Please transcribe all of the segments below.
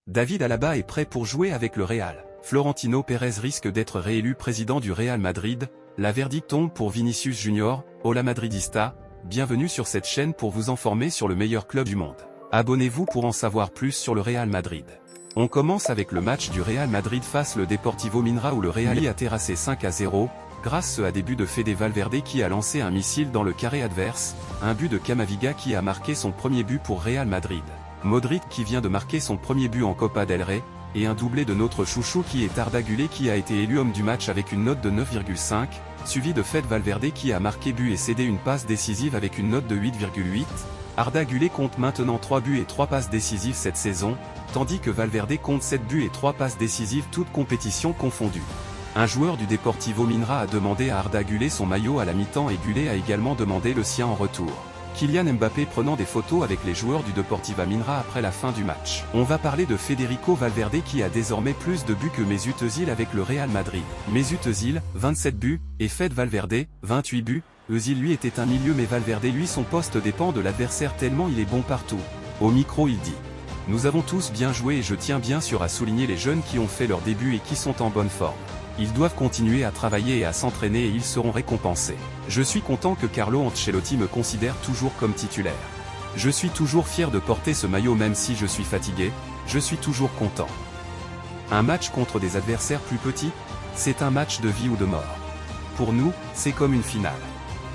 David Alaba est prêt pour jouer avec le Real. Florentino Pérez risque d'être réélu président du Real Madrid. La verdict tombe pour Vinicius Junior. Hola Madridista, bienvenue sur cette chaîne pour vous informer sur le meilleur club du monde. Abonnez-vous pour en savoir plus sur le Real Madrid. On commence avec le match du Real Madrid face le Deportivo Minra où le Real a terrassé 5-0, grâce à des buts de Fede Valverde qui a lancé un missile dans le carré adverse, un but de Camavinga qui a marqué son premier but pour Real Madrid. Modric qui vient de marquer son premier but en Copa del Rey, et un doublé de notre chouchou qui est Arda Güler qui a été élu homme du match avec une note de 9,5, suivi de Fede Valverde qui a marqué but et cédé une passe décisive avec une note de 8,8. Arda Güler compte maintenant 3 buts et 3 passes décisives cette saison, tandis que Valverde compte 7 buts et 3 passes décisives toutes compétitions confondues. Un joueur du Deportivo Minra a demandé à Arda Güler son maillot à la mi-temps et Güler a également demandé le sien en retour. Kylian Mbappé prenant des photos avec les joueurs du Deportivo Minra après la fin du match. On va parler de Federico Valverde qui a désormais plus de buts que Mesut Özil avec le Real Madrid. Mesut Özil, 27 buts, et Fede Valverde, 28 buts. Özil lui était un milieu mais Valverde lui son poste dépend de l'adversaire tellement il est bon partout. Au micro il dit: nous avons tous bien joué et je tiens bien sûr à souligner les jeunes qui ont fait leur début et qui sont en bonne forme. Ils doivent continuer à travailler et à s'entraîner et ils seront récompensés. Je suis content que Carlo Ancelotti me considère toujours comme titulaire. Je suis toujours fier de porter ce maillot même si je suis fatigué, je suis toujours content. Un match contre des adversaires plus petits, c'est un match de vie ou de mort. Pour nous, c'est comme une finale.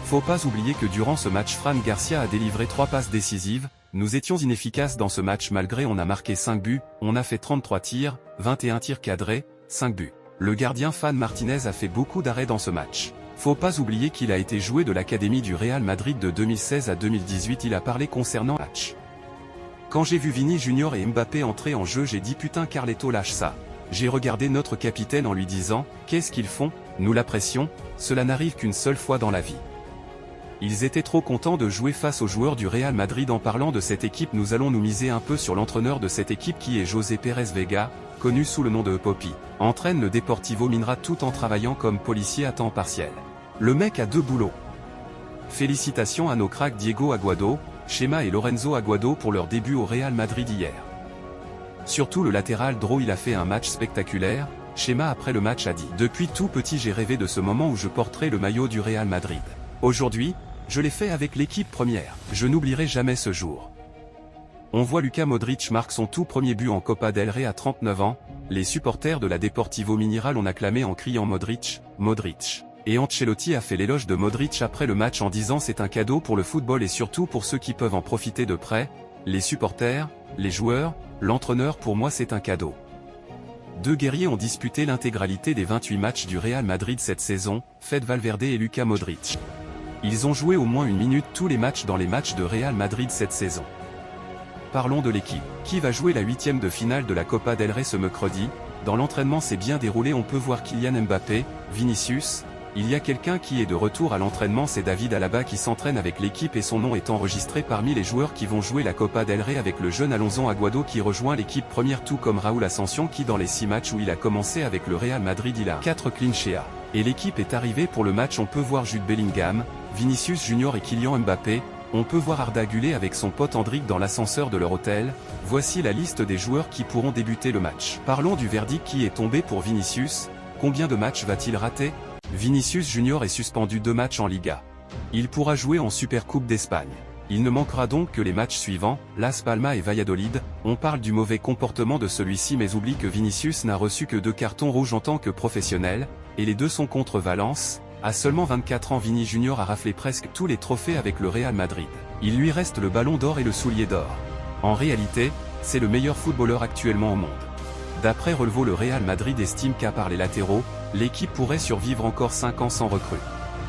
Faut pas oublier que durant ce match Fran Garcia a délivré 3 passes décisives, nous étions inefficaces dans ce match malgré on a marqué 5 buts, on a fait 33 tirs, 21 tirs cadrés, 5 buts. Le gardien Fran Martinez a fait beaucoup d'arrêts dans ce match. Faut pas oublier qu'il a été joué de l'académie du Real Madrid de 2016 à 2018. Il a parlé concernant le match. Quand j'ai vu Vini Junior et Mbappé entrer en jeu j'ai dit putain Carleto lâche ça. J'ai regardé notre capitaine en lui disant, qu'est-ce qu'ils font, nous la pression, cela n'arrive qu'une seule fois dans la vie. Ils étaient trop contents de jouer face aux joueurs du Real Madrid. En parlant de cette équipe nous allons nous miser un peu sur l'entraîneur de cette équipe qui est José Pérez Vega, connu sous le nom de Poppy. Entraîne le Deportivo Minra tout en travaillant comme policier à temps partiel. Le mec a 2 boulots. Félicitations à nos cracks Diego Aguado, Chema et Lorenzo Aguado pour leur début au Real Madrid hier. Surtout le latéral droit il a fait un match spectaculaire. Chema après le match a dit: depuis tout petit j'ai rêvé de ce moment où je porterai le maillot du Real Madrid. Aujourd'hui, je l'ai fait avec l'équipe première. Je n'oublierai jamais ce jour. On voit Luka Modric marque son tout premier but en Copa del Rey à 39 ans, les supporters de la Deportivo Minra l'ont acclamé en criant Modric, Modric. Et Ancelotti a fait l'éloge de Modric après le match en disant c'est un cadeau pour le football et surtout pour ceux qui peuvent en profiter de près, les supporters, les joueurs, l'entraîneur pour moi c'est un cadeau. 2 guerriers ont disputé l'intégralité des 28 matchs du Real Madrid cette saison, Fede Valverde et Luka Modric. Ils ont joué au moins 1 minute tous les matchs dans les matchs de Real Madrid cette saison. Parlons de l'équipe, qui va jouer la 8e de finale de la Copa del Rey ce mercredi. Dans l'entraînement c'est bien déroulé, on peut voir Kylian Mbappé, Vinicius. Il y a quelqu'un qui est de retour à l'entraînement, c'est David Alaba qui s'entraîne avec l'équipe et son nom est enregistré parmi les joueurs qui vont jouer la Copa del Rey avec le jeune Alonso Aguado qui rejoint l'équipe première tout comme Raúl Asensio qui dans les 6 matchs où il a commencé avec le Real Madrid il a 4 clean sheets. Et l'équipe est arrivée pour le match, on peut voir Jude Bellingham, Vinicius Junior et Kylian Mbappé. On peut voir Arda Güler avec son pote Endrick dans l'ascenseur de leur hôtel. Voici la liste des joueurs qui pourront débuter le match. Parlons du verdict qui est tombé pour Vinicius. Combien de matchs va-t-il rater? Vinicius Junior est suspendu 2 matchs en Liga. Il pourra jouer en Supercoupe d'Espagne. Il ne manquera donc que les matchs suivants, Las Palmas et Valladolid. On parle du mauvais comportement de celui-ci mais oublie que Vinicius n'a reçu que 2 cartons rouges en tant que professionnel, et les 2 sont contre Valence. À seulement 24 ans Vini Junior a raflé presque tous les trophées avec le Real Madrid. Il lui reste le ballon d'or et le soulier d'or. En réalité, c'est le meilleur footballeur actuellement au monde. D'après Relevo le Real Madrid estime qu'à part les latéraux, l'équipe pourrait survivre encore 5 ans sans recrue.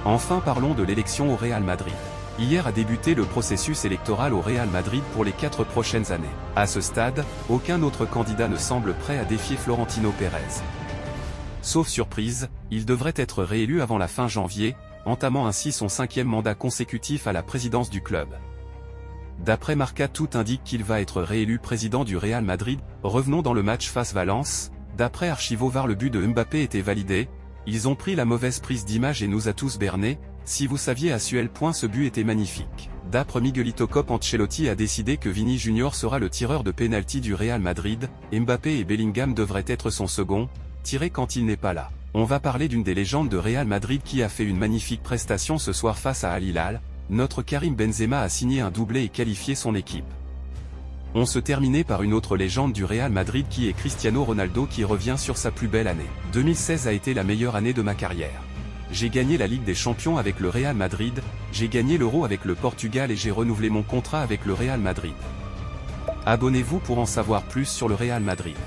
Enfin parlons de l'élection au Real Madrid. Hier a débuté le processus électoral au Real Madrid pour les 4 prochaines années. À ce stade, aucun autre candidat ne semble prêt à défier Florentino Pérez. Sauf surprise, il devrait être réélu avant la fin janvier, entamant ainsi son 5e mandat consécutif à la présidence du club. D'après Marca tout indique qu'il va être réélu président du Real Madrid. Revenons dans le match face Valence. D'après Archivo VAR le but de Mbappé était validé. Ils ont pris la mauvaise prise d'image et nous a tous bernés. Si vous saviez à quel point ce but était magnifique. D'après Miguelito Cop, Ancelotti a décidé que Vini Junior sera le tireur de pénalty du Real Madrid, Mbappé et Bellingham devraient être son second, tiré quand il n'est pas là. On va parler d'une des légendes de Real Madrid qui a fait une magnifique prestation ce soir face à Al Hilal. Notre Karim Benzema a signé un doublé et qualifié son équipe. On se terminait par une autre légende du Real Madrid qui est Cristiano Ronaldo qui revient sur sa plus belle année. 2016 a été la meilleure année de ma carrière. J'ai gagné la Ligue des Champions avec le Real Madrid, j'ai gagné l'Euro avec le Portugal et j'ai renouvelé mon contrat avec le Real Madrid. Abonnez-vous pour en savoir plus sur le Real Madrid.